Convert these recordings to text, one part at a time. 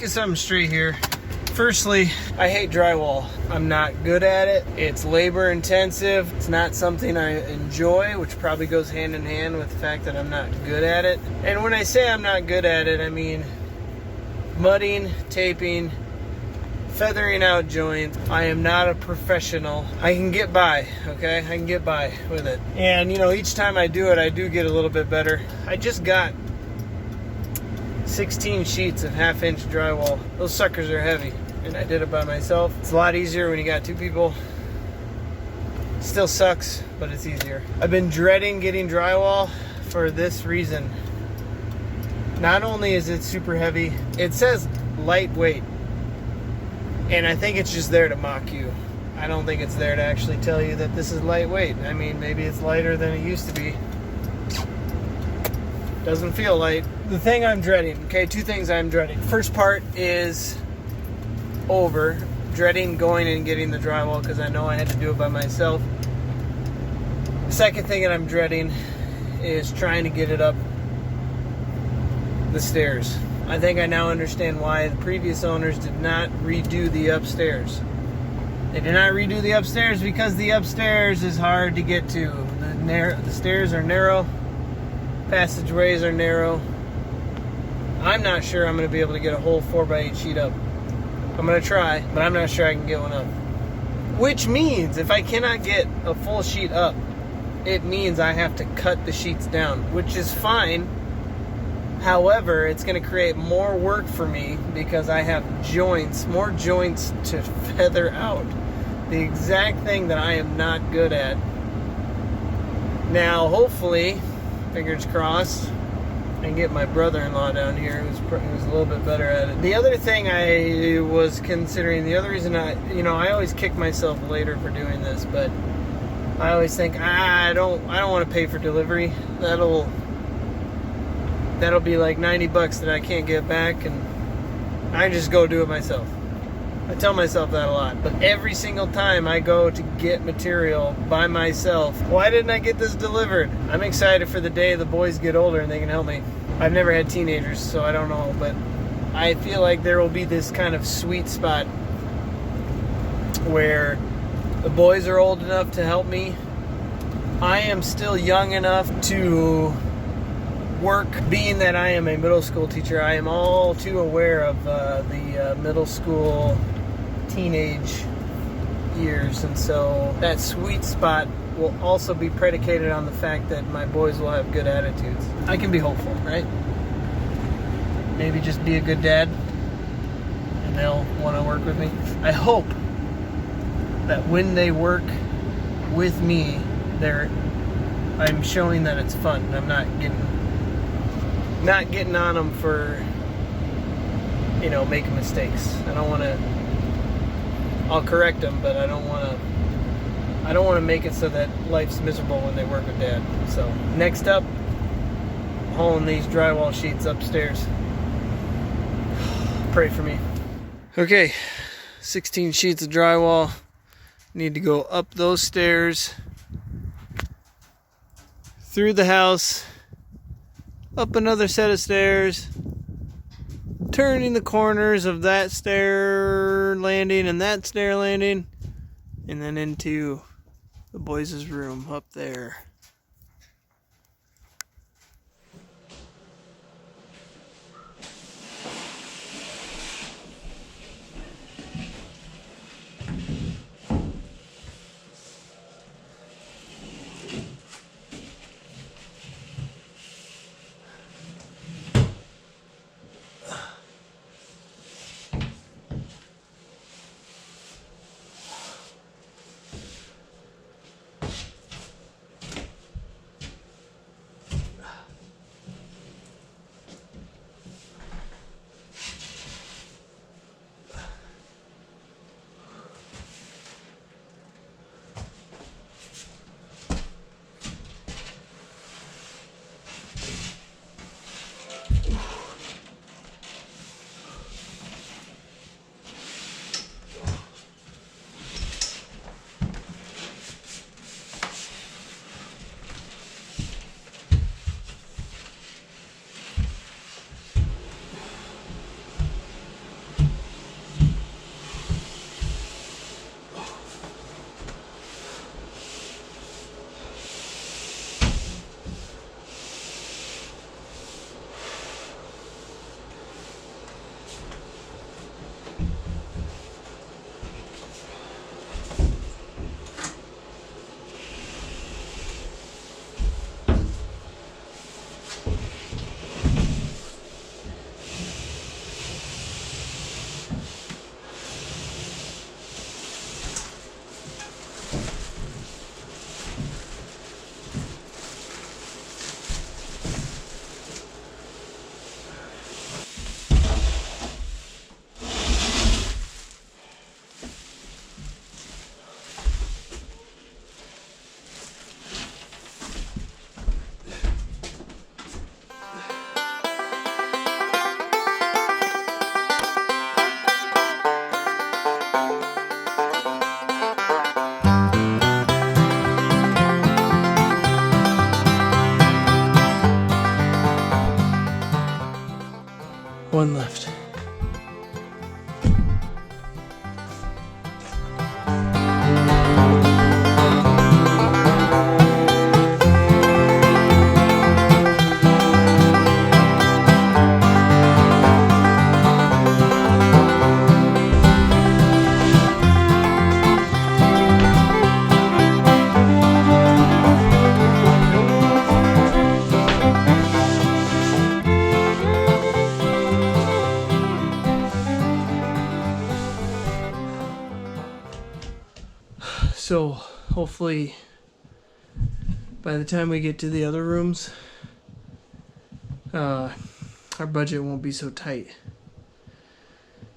get something straight here. Firstly, I hate drywall. I'm not good at it. It's labor intensive. It's not something I enjoy, which probably goes hand in hand with the fact that I'm not good at it. And when I say I'm not good at it, I mean mudding, taping, feathering out joints. I am not a professional. I can get by, okay? I can get by with it. And you know, each time I do it, I do get a little bit better. I just got 16 sheets of 1/2-inch drywall. Those suckers are heavy, and I did it by myself. It's a lot easier when you got two people. Still sucks, but it's easier. I've been dreading getting drywall for this reason. Not only is it super heavy, it says lightweight, and I think it's just there to mock you. I don't think it's there to actually tell you that this is lightweight. I mean, maybe it's lighter than it used to be. Doesn't feel light. The thing I'm dreading, okay, two things I'm dreading. First part is over. Dreading going and getting the drywall because I know I had to do it by myself. The second thing that I'm dreading is trying to get it up the stairs. I think I now understand why the previous owners did not redo the upstairs. They did not redo the upstairs because the upstairs is hard to get to. The stairs are narrow. Passageways are narrow. I'm not sure I'm going to be able to get a whole 4x8 sheet up. I'm going to try, but I'm not sure I can get one up. Which means if I cannot get a full sheet up, it means I have to cut the sheets down, which is fine. However, it's going to create more work for me because I have more joints to feather out. The exact thing that I am not good at. Now, hopefully, fingers crossed, and get my brother-in-law down here who's a little bit better at it. The other thing I was considering, the other reason I always kick myself later for doing this, but I always think I don't want to pay for delivery. That'll be like $90 that I can't get back, and I just go do it myself. I tell myself that a lot, but every single time I go to get material by myself, why didn't I get this delivered? I'm excited for the day the boys get older and they can help me. I've never had teenagers, so I don't know, but I feel like there will be this kind of sweet spot where the boys are old enough to help me. I am still young enough to work. Being that I am a middle school teacher, I am all too aware of the middle school teenage years, and so that sweet spot will also be predicated on the fact that my boys will have good attitudes. I can be hopeful, right? Maybe just be a good dad and they'll want to work with me. I hope that when they work with me, I'm showing that it's fun. I'm not getting on them for, making mistakes. I don't want to. I'll correct them, but I don't want to make it so that life's miserable when they work with Dad. So next up, hauling these drywall sheets upstairs. Pray for me. Okay, 16 sheets of drywall. Need to go up those stairs, through the house, up another set of stairs, turning the corners of that stair landing and that stair landing, and then into the boys' room up there. one left. So hopefully by the time we get to the other rooms, our budget won't be so tight,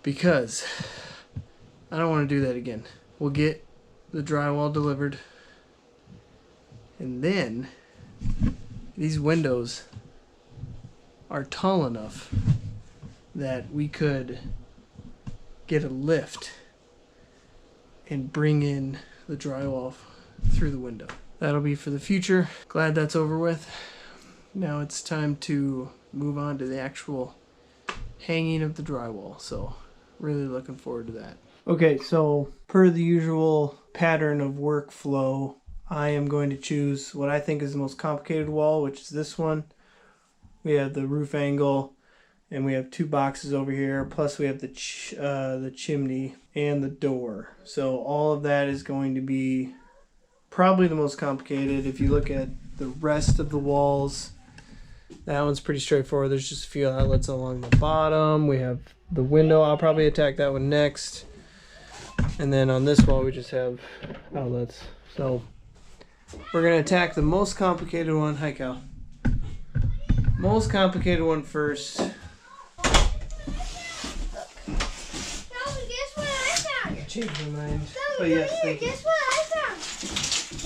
because I don't want to do that again. We'll get the drywall delivered, and then these windows are tall enough that we could get a lift and bring in the drywall through the window. That'll be for the future. Glad that's over with. Now it's time to move on to the actual hanging of the drywall. So really looking forward to that. Okay, so per the usual pattern of workflow, I am going to choose what I think is the most complicated wall, which is this one. We have the roof angle, and we have two boxes over here, plus we have the chimney and the door. So all of that is going to be probably the most complicated. If you look at the rest of the walls, that one's pretty straightforward. There's just a few outlets along the bottom. We have the window. I'll probably attack that one next. And then on this wall, we just have outlets. So we're going to attack the most complicated one. Hi, Cal. Most complicated one first. Change my mind. But yes, thank you. Guess what I found?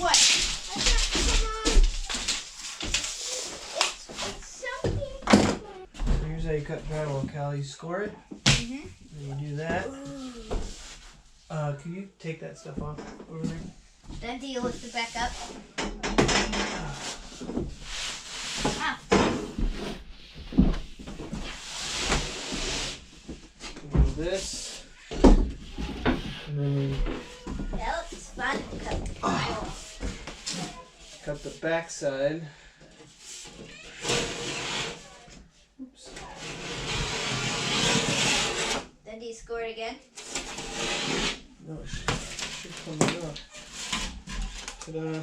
What? I found, come on. It's something. So here's how you cut drywall, Cal. You score it. Mm-hmm. And you do that. Can you take that stuff off over there? Then do you lift it back up? Ah. Do this. And then we That looks fun. Cut the drywall. cut the back side. Oops. Then do you score it again? No, it should come right off. Ta-da.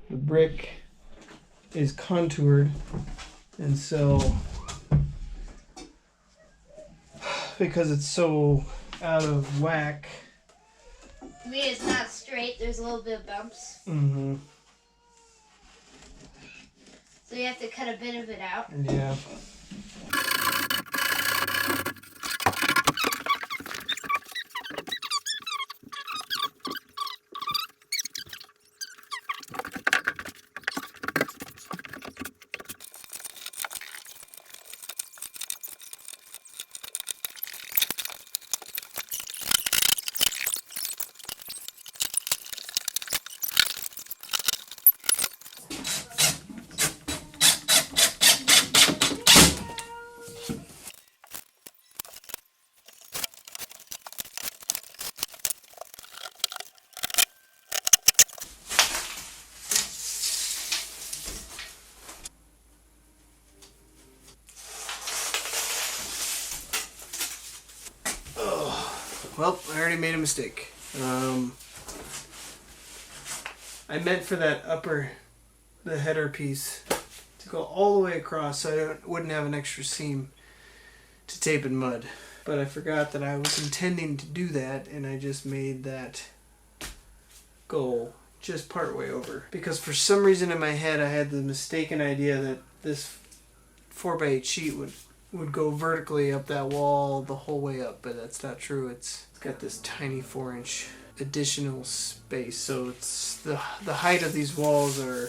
The brick is contoured, and so because it's so out of whack. I mean, it's not straight. There's a little bit of bumps. Mm-hmm. So you have to cut a bit of it out. Yeah. Well, I already made a mistake. I meant for that the header piece to go all the way across so I wouldn't have an extra seam to tape in mud. But I forgot that I was intending to do that, and I just made that go just part way over. Because for some reason in my head I had the mistaken idea that this 4x8 sheet would go vertically up that wall the whole way up, but that's not true. It's got this tiny 4-inch additional space, so it's the height of these walls are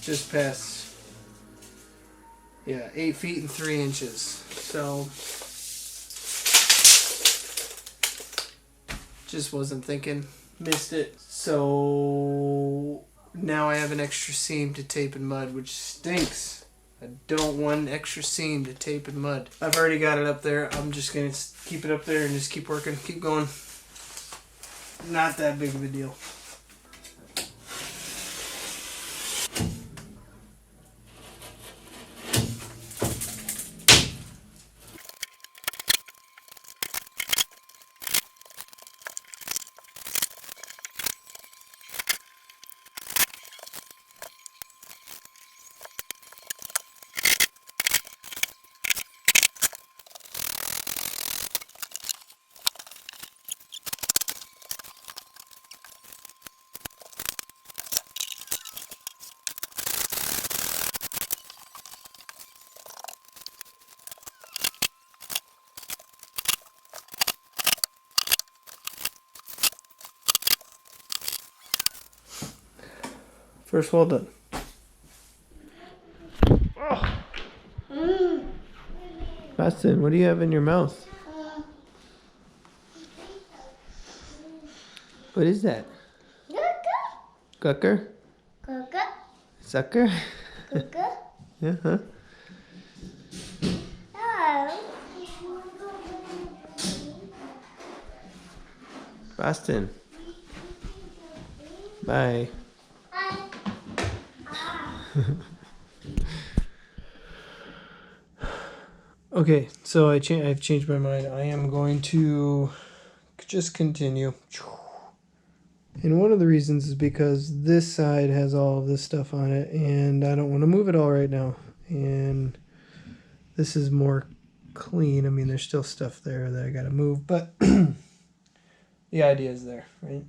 just past 8 feet and 3 inches. So just wasn't thinking, missed it. So now I have an extra seam to tape in mud, which stinks. I don't want an extra seam to tape in mud. I've already got it up there. I'm just going to keep it up there and just keep working, keep going. Not that big of a deal. First wall done. Oh. Bastin, what do you have in your mouth? What is that? Gucker? Sucker? Yeah, huh? Bastin. Bye. Okay, so I've changed my mind. I am going to just continue. And one of the reasons is because this side has all of this stuff on it, and I don't want to move it all right now. And this is more clean. I mean, there's still stuff there that I got to move, but the idea is there, right?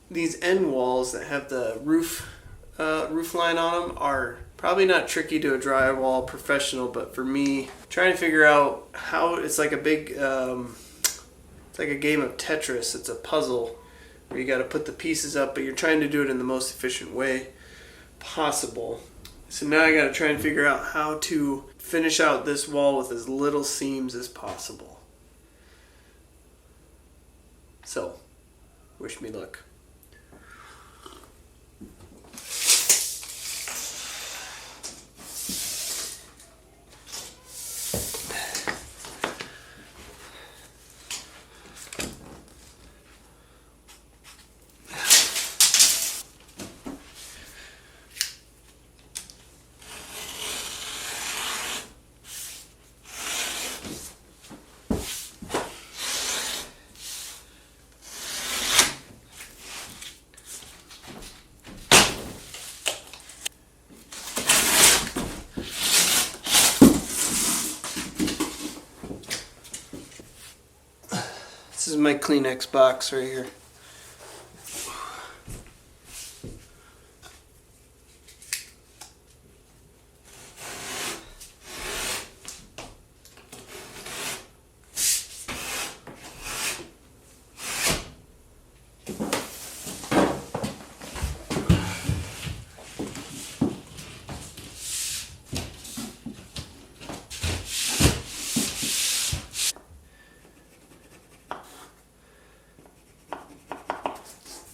These end walls that have the roof line on them are probably not tricky to a drywall professional, but for me, trying to figure out how it's like a big it's like a game of Tetris. It's a puzzle where you got to put the pieces up, but you're trying to do it in the most efficient way possible. So now I got to try and figure out how to finish out this wall with as little seams as possible. So, wish me luck. This is my Kleenex box right here.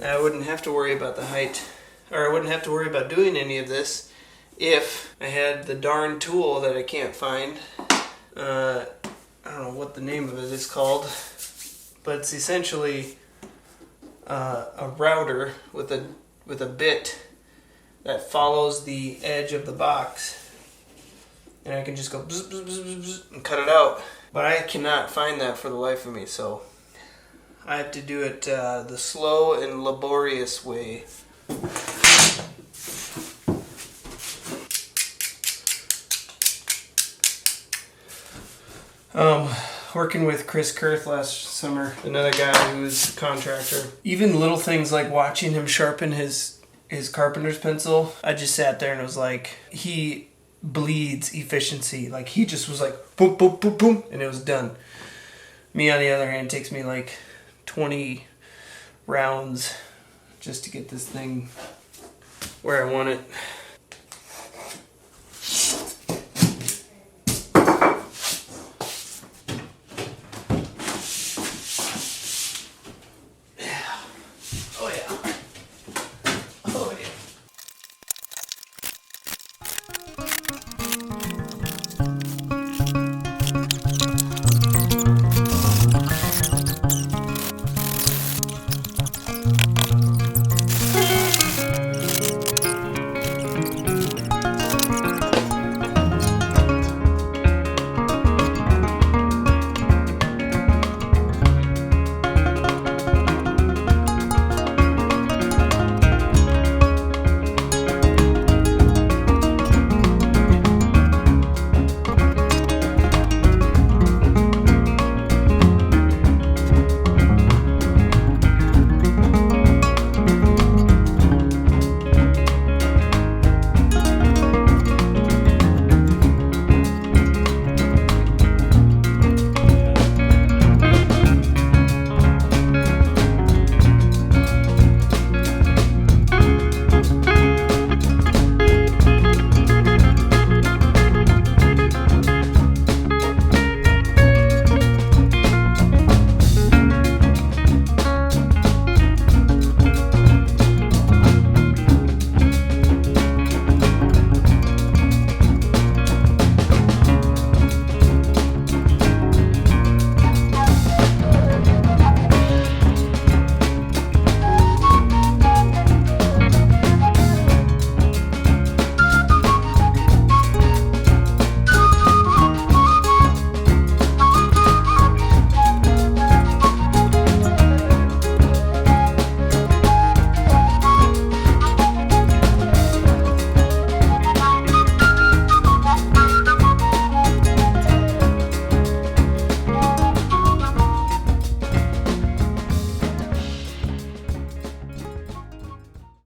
I wouldn't have to worry about the height, or I wouldn't have to worry about doing any of this if I had the darn tool that I can't find. I don't know what the name of it is called, but it's essentially a router with a bit that follows the edge of the box, and I can just go bzz, bzz, bzz, bzz, and cut it out. But I cannot find that for the life of me, so I have to do it the slow and laborious way. Working with Chris Kurth last summer, another guy who's a contractor. Even little things like watching him sharpen his carpenter's pencil, I just sat there and was like, he bleeds efficiency. Like, he just was like, boom, boom, boom, boom, and it was done. Me, on the other hand, takes me like 20 rounds just to get this thing where I want it.